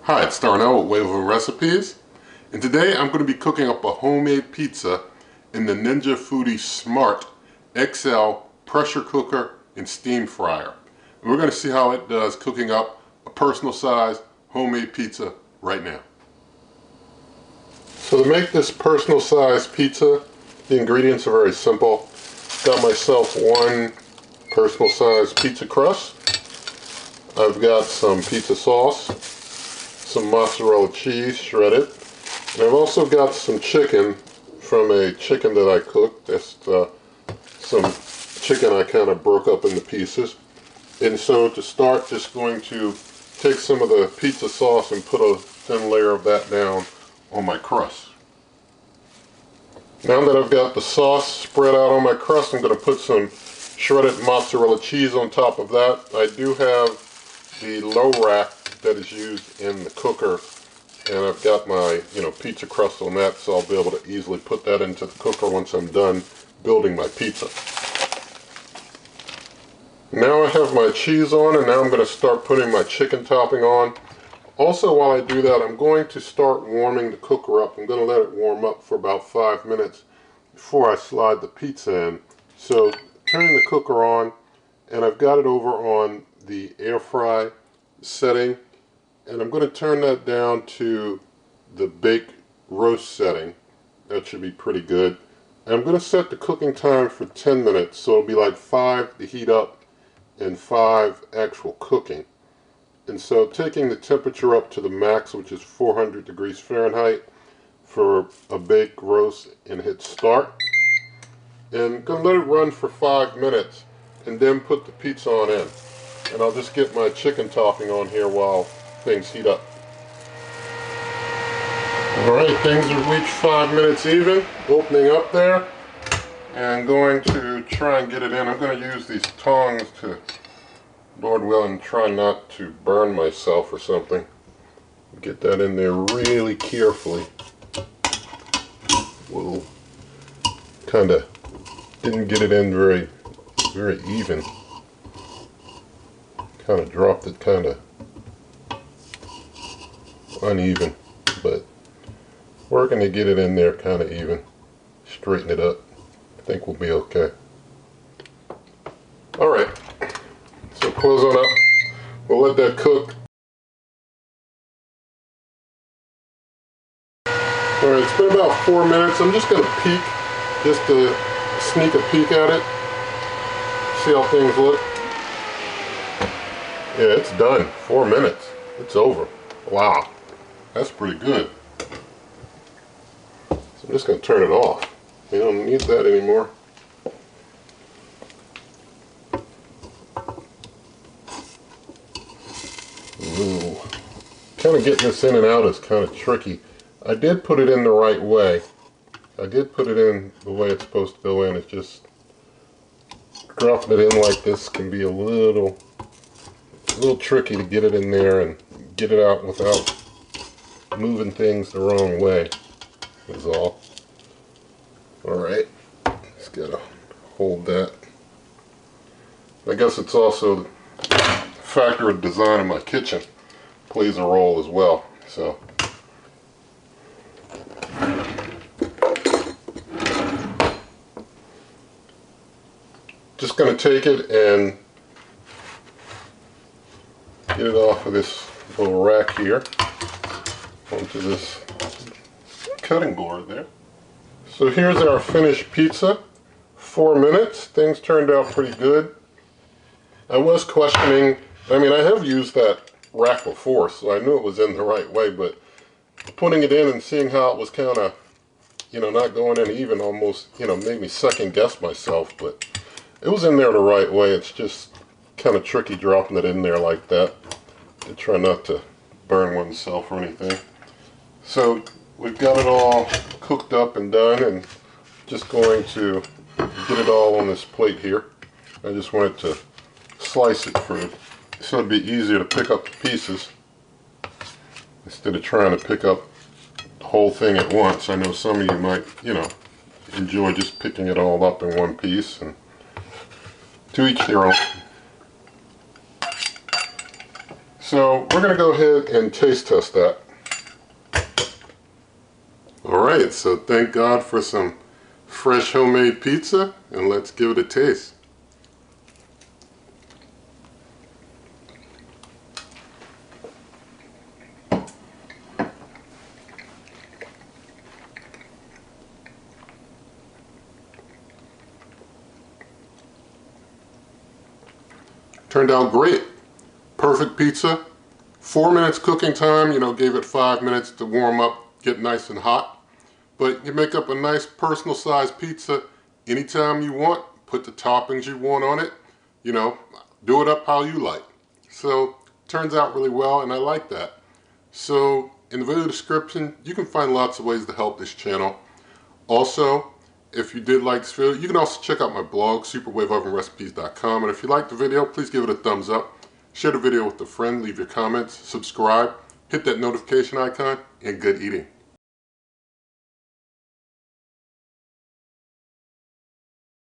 Hi, it's Darnell with Wave of Recipes, and today I'm going to be cooking up a homemade pizza in the Ninja Foodi Smart XL pressure cooker and steam fryer. And we're going to see how it does cooking up a personal size homemade pizza right now. So to make this personal size pizza, the ingredients are very simple. Got myself one personal size pizza crust. I've got some pizza sauce, some mozzarella cheese shredded, and I've also got some chicken from a chicken that I cooked. That's some chicken I kind of broke up into pieces. And so to start, just going to take some of the pizza sauce and put a thin layer of that down on my crust. Now that I've got the sauce spread out on my crust, I'm going to put some shredded mozzarella cheese on top of that. I do have the low rack that is used in the cooker, and I've got my pizza crust on that, so I'll be able to easily put that into the cooker once I'm done building my pizza. Now I have my cheese on, and now I'm going to start putting my chicken topping on. Also, while I do that, I'm going to start warming the cooker up. I'm going to let it warm up for about 5 minutes before I slide the pizza in. So turning the cooker on, and I've got it over on the air fry setting, and I'm going to turn that down to the bake roast setting. That should be pretty good. And I'm going to set the cooking time for 10 minutes, so it'll be like 5 to heat up and 5 actual cooking. And so taking the temperature up to the max, which is 400 degrees Fahrenheit for a bake roast, and hit start. And I'm going to let it run for 5 minutes and then put the pizza on in. And I'll just get my chicken topping on here while things heat up. Alright, things have reached 5 minutes even, opening up there, and going to try and get it in. I'm going to use these tongs to, Lord willing, try not to burn myself or something. Get that in there really carefully. Whoa, kind of didn't get it in very even. Kind of dropped it kind of uneven, but we're going to get it in there kind of even, straighten it up. I think we'll be okay. Alright, so close on up, we'll let that cook. Alright, it's been about 4 minutes. I'm just going to peek, just to sneak a peek at it, see how things look. Yeah, it's done. 4 minutes. It's over. Wow. That's pretty good. So I'm just going to turn it off. We don't need that anymore. Ooh. Kind of getting this in and out is kind of tricky. I did put it in the right way. I did put it in the way it's supposed to go in. It's just dropping it in like this can be a little tricky to get it in there and get it out without moving things the wrong way, is all. Alright, just gotta hold that. I guess it's also the factor of design in my kitchen plays a role as well. So just gonna take it and get it off of this little rack here onto this cutting board there. So here's our finished pizza. 4 minutes. Things turned out pretty good. I was questioning, I mean, I have used that rack before, so I knew it was in the right way, but putting it in and seeing how it was kind of, not going in even, almost, made me second guess myself, but it was in there the right way. It's just kind of tricky dropping it in there like that to try not to burn oneself or anything. So we've got it all cooked up and done, and just going to get it all on this plate here. I just wanted to slice it so it'd be easier to pick up the pieces instead of trying to pick up the whole thing at once. I know some of you might, enjoy just picking it all up in one piece, and to each their own. So we're going to go ahead and taste test that. Alright, so thank God for some fresh homemade pizza, and let's give it a taste. Turned out great. Perfect pizza. 4 minutes cooking time, gave it 5 minutes to warm up, get nice and hot. But you make up a nice personal sized pizza anytime you want. Put the toppings you want on it. Do it up how you like. So, turns out really well, and I like that. So, in the video description, you can find lots of ways to help this channel. Also, if you did like this video, you can also check out my blog, superwaveovenrecipes.com. And if you liked the video, please give it a thumbs up. Share the video with a friend, leave your comments, subscribe, hit that notification icon, and good eating.